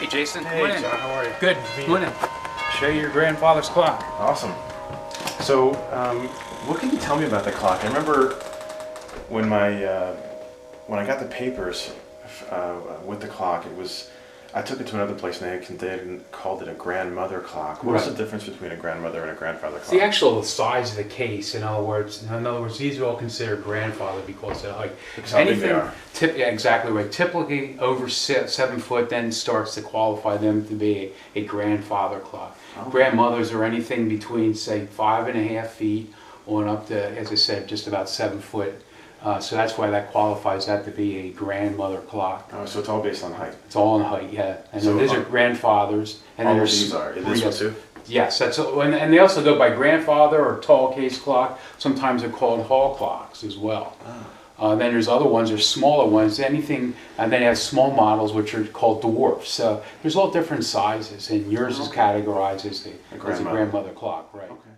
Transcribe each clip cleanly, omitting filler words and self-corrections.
Hey Jason, Hey come on in. John, how are you? Good, come on in. Show you your grandfather's clock. Awesome. So, what can you tell me about the clock? I remember when when I got the papers with the clock, I took it to another place and they called it a grandmother clock. What's the difference between a grandmother and a grandfather clock? It's the actual size of the case. In other words, these are all considered grandfather because they're like Because how big they are. Yeah, exactly right. Typically over 7 foot then starts to qualify them to be a grandfather clock. Oh. Grandmothers are anything between say 5.5 feet on up to, as I said, just about 7 foot. So that's why that qualifies that to be a grandmother clock. Oh, so it's all based on height. It's all in height, yeah. And So, these are grandfathers. And all then of there's these are. This one too? Yes, and they also go by grandfather or tall case clock. Sometimes they're called hall clocks as well. Oh. Then there's other ones, there's smaller ones, anything, and then you have small models which are called dwarfs. So there's all different sizes, and yours is categorized as a grandmother clock, right? Okay.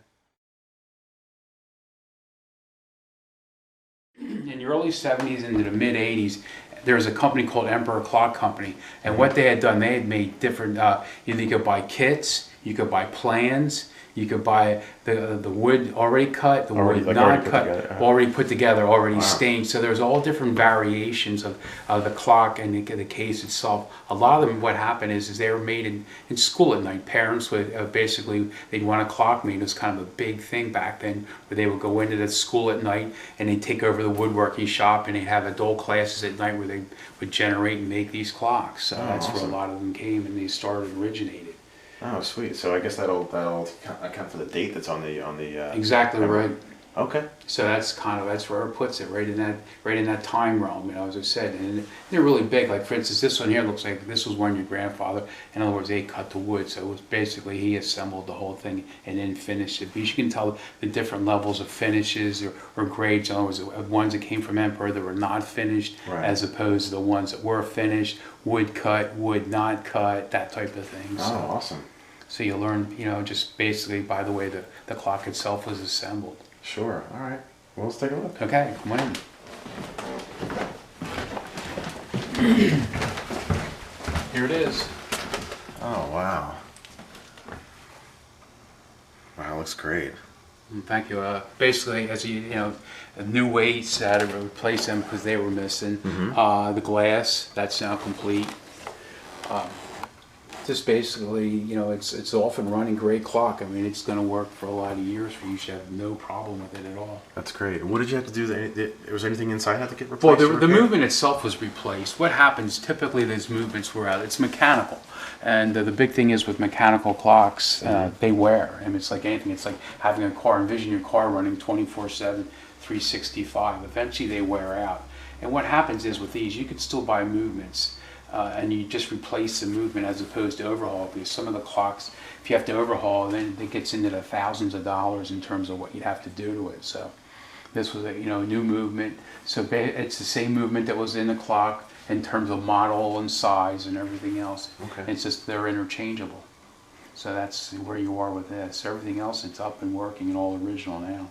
In the early 70s into the mid 80s, there was a company called Emperor Clock Company, and what they had done, they had made different, you could buy kits, you could buy plans, you could buy the wood already cut, the wood not cut, already put together, already stained. So there's all different variations of the clock and the case itself. A lot of them, what happened is they were made in school at night. Parents would basically, they'd want a clock made. It was kind of a big thing back then, where they would go into the school at night and they'd take over the woodworking shop and they'd have adult classes at night where they would generate and make these clocks. So that's where a lot of them came and they originated. Oh, sweet. So I guess that'll account for the date that's on the. Exactly right. Okay. So that's where it puts it, right in that time realm, as I said. And they're really big. Like for instance, this one here looks like this was one your grandfather. In other words, they cut the wood, so it was basically he assembled the whole thing and then finished it. But you can tell the different levels of finishes or grades. In other words, ones that came from Emperor that were not finished, as opposed to the ones that were finished, wood cut, wood not cut, that type of thing. Oh, so, awesome. So you learn, just basically by the way the clock itself was assembled. Sure. All right. Well, let's take a look. Okay, come on in. Here it is. Oh, wow. Wow, looks great. Thank you. Basically, as new weights had to replace them because they were missing. The glass, that's now complete. Just basically, it's off and running, great clock. I mean, it's going to work for a lot of years for you. You should have no problem with it at all. That's great. What did you have to do? Was there anything inside had to get replaced? Well, the movement itself was replaced. What happens, typically these movements were out. It's mechanical. And the big thing is with mechanical clocks, they wear. I mean, it's like anything. It's like having a car. Envision your car running 24/7, 365. Eventually they wear out. And what happens is with these, you can still buy movements. And you just replace the movement as opposed to overhaul, because some of the clocks, if you have to overhaul, then it gets into the thousands of dollars in terms of what you'd have to do to it. So this was a new movement. So it's the same movement that was in the clock in terms of model and size and everything else. Okay. It's just they're interchangeable. So that's where you are with this. Everything else, it's up and working and all original now.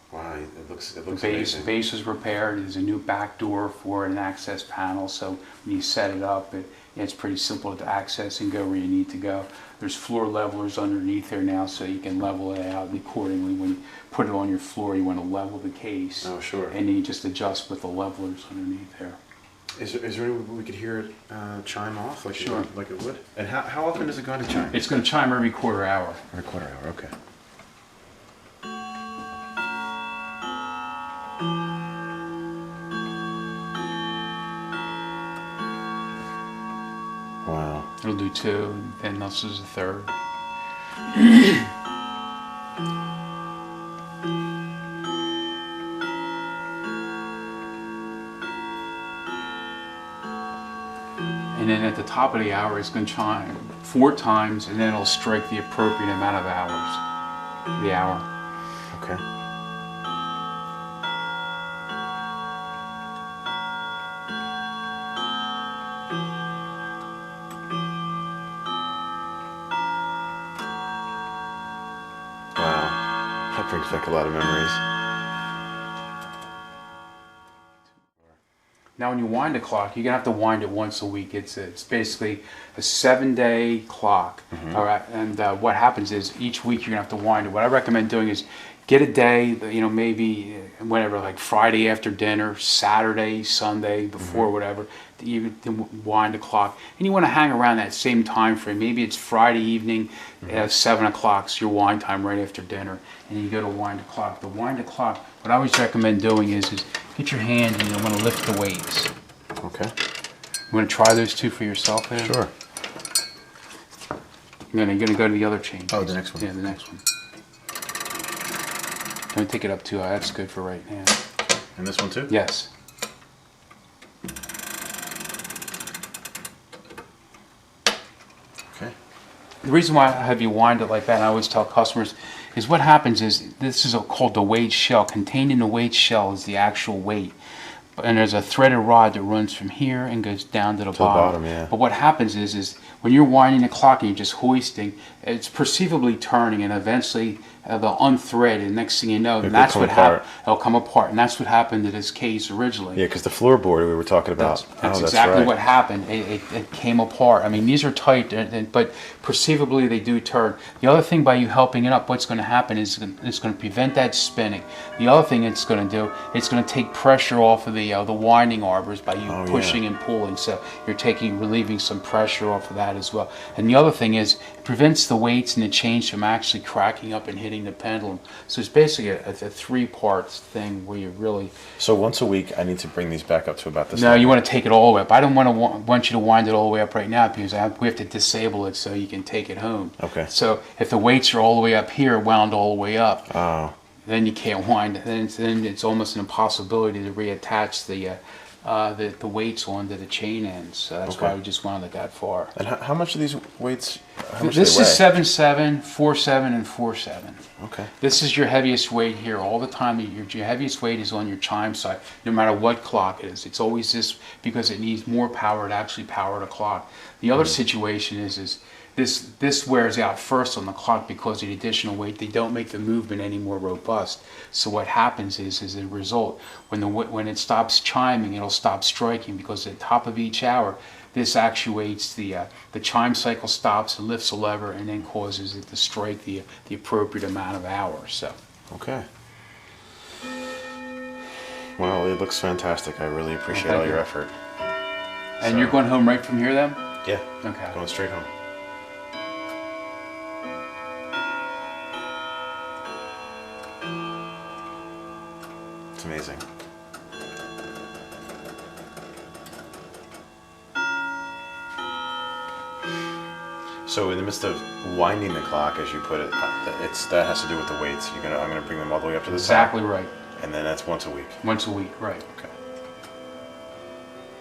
Wow, it looks The base was repaired. There's a new back door for an access panel, so when you set it up, it's pretty simple to access and go where you need to go. There's floor levelers underneath there now, so you can level it out accordingly. When you put it on your floor, you want to level the case. Oh, sure. And then you just adjust with the levelers underneath there. Is there any way we could hear it chime off like Sure. like it would? And how often is it going to chime? It's going to chime every quarter hour. Every quarter hour. Okay. Wow. It'll do 2, and this is the 3rd. And then at the top of the hour, it's going to chime 4 times, and then it'll strike the appropriate amount of hours. The hour. Okay. Wow. That brings back a lot of memories. Now, when you wind a clock, you're gonna have to wind it once a week. It's basically a 7-day clock. All right, and what happens is each week you're gonna have to wind it. What I recommend doing is get a day, maybe whenever, like Friday after dinner, Saturday, Sunday, before whatever, to wind the clock. And you want to hang around that same time frame. Maybe it's Friday evening, 7 o'clock, so your wind time right after dinner, and you go to wind the clock. The wind the clock, what I always recommend doing is get your hand and you want to lift the weights. Okay. You want to try those two for yourself, Ed? Sure. You're going to go to the other chain. Oh, the next one. Yeah, the next one. Let me take it up too high. That's good for right now. And this one too? Yes. Okay. The reason why I have you wind it like that, and I always tell customers, is what happens is this is called the weight shell. Contained in the weight shell is the actual weight. And there's a threaded rod that runs from here and goes down to the bottom. Yeah. But what happens is when you're winding the clock and you're just hoisting, it's perceivably turning, and eventually they'll unthread, and next thing you know, that's what happened. It'll come apart, and that's what happened to this case originally. Yeah, because the floorboard we were talking about. That's exactly what happened. It came apart. I mean, these are tight, but perceivably they do turn. The other thing, by you helping it up, what's going to happen is it's going to prevent that spinning. The other thing it's going to do, it's going to take pressure off of the winding arbors by you pushing and pulling. So you're relieving some pressure off of that as well. And the other thing is, it prevents the weights and the chains from actually cracking up and hitting the pendulum. So it's basically a 3-part thing where you really... So once a week I need to bring these back up to about this No, level. you want to take it all the way up. I don't want you to wind it all the way up right now, because we have to disable it so you can take it home. Okay. So if the weights are all the way up here, wound all the way up, Oh. then you can't wind it. Then it's almost an impossibility to reattach the weights onto the chain ends. So that's why we just wound it that far. And how much are these weights? How much This do they weigh? is 7.7, 4.7, and 4.7. Okay. This is your heaviest weight here all the time. Your heaviest weight is on your chime side, no matter what clock it is. It's always this, because it needs more power to actually power the clock. The other situation is this wears out first on the clock because of the additional weight. They don't make the movement any more robust. So what happens is as a result, when it stops chiming, it'll stop striking, because at the top of each hour, this actuates the chime cycle, stops and lifts a lever, and then causes it to strike the appropriate amount of hours. So. Okay. Well, it looks fantastic. I really appreciate all your effort. And you're going home right from here then? Yeah. Okay. Going straight home. It's amazing. So in the midst of winding the clock, as you put it, that has to do with the weights. I'm gonna bring them all the way up to the Exactly top. right. And then that's once a week. Once a week, right. Okay.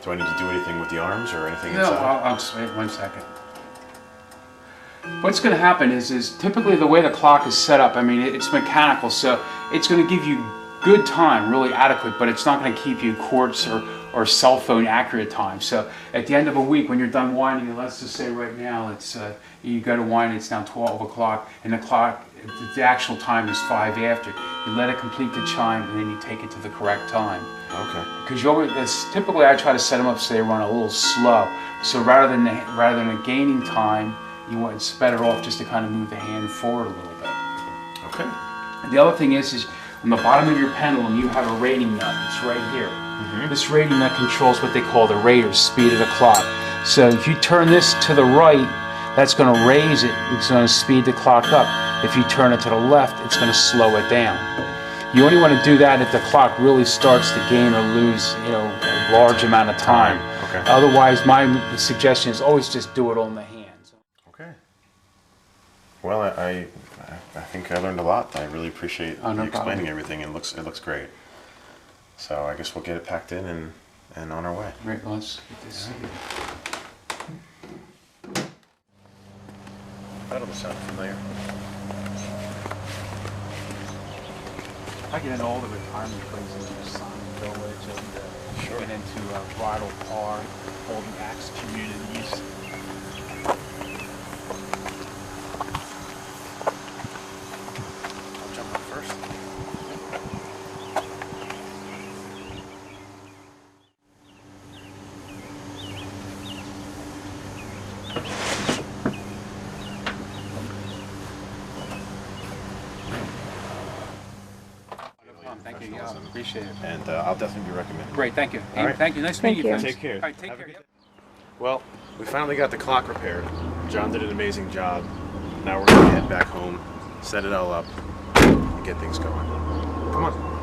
Do I need to do anything with the arms or anything No, inside? I'll just wait 1 second. What's going to happen is typically the way the clock is set up, I mean, it's mechanical, so it's going to give you good time, really adequate, but it's not going to keep you quartz or cell phone accurate time. So at the end of a week, when you're done winding, and let's just say right now, it's you go to wind, it's now 12 o'clock, and the actual time is 5 after. You let it complete the chime, and then you take it to the correct time. Okay. Because typically I try to set them up so they run a little slow. So rather than gaining time, it's better off just to kind of move the hand forward a little bit. Okay. The other thing is on the bottom of your pendulum, you have a rating nut. It's right here. This rating nut controls what they call the rate, or speed of the clock. So if you turn this to the right, that's going to raise it. It's going to speed the clock up. If you turn it to the left, it's going to slow it down. You only want to do that if the clock really starts to gain or lose, a large amount of time. Okay. Otherwise, my suggestion is always just do it on the hands. Okay. Well, I think I learned a lot. I really appreciate you explaining everything. It looks great. So I guess we'll get it packed in and on our way. Right, let's get this. That'll sound familiar. I get into all the retirement places, Simon Village, and get into Bridle Park, all the Axe communities. I'll jump up first. Awesome. Appreciate it. And I'll definitely be recommending. Great, thank you. All right. Thank you. Nice Thank meeting you. you. Friends. Take care. All right, take Have a care. good day. Well, we finally got the clock repaired. John did an amazing job. Now we're gonna head back home, set it all up, and get things going. Come on.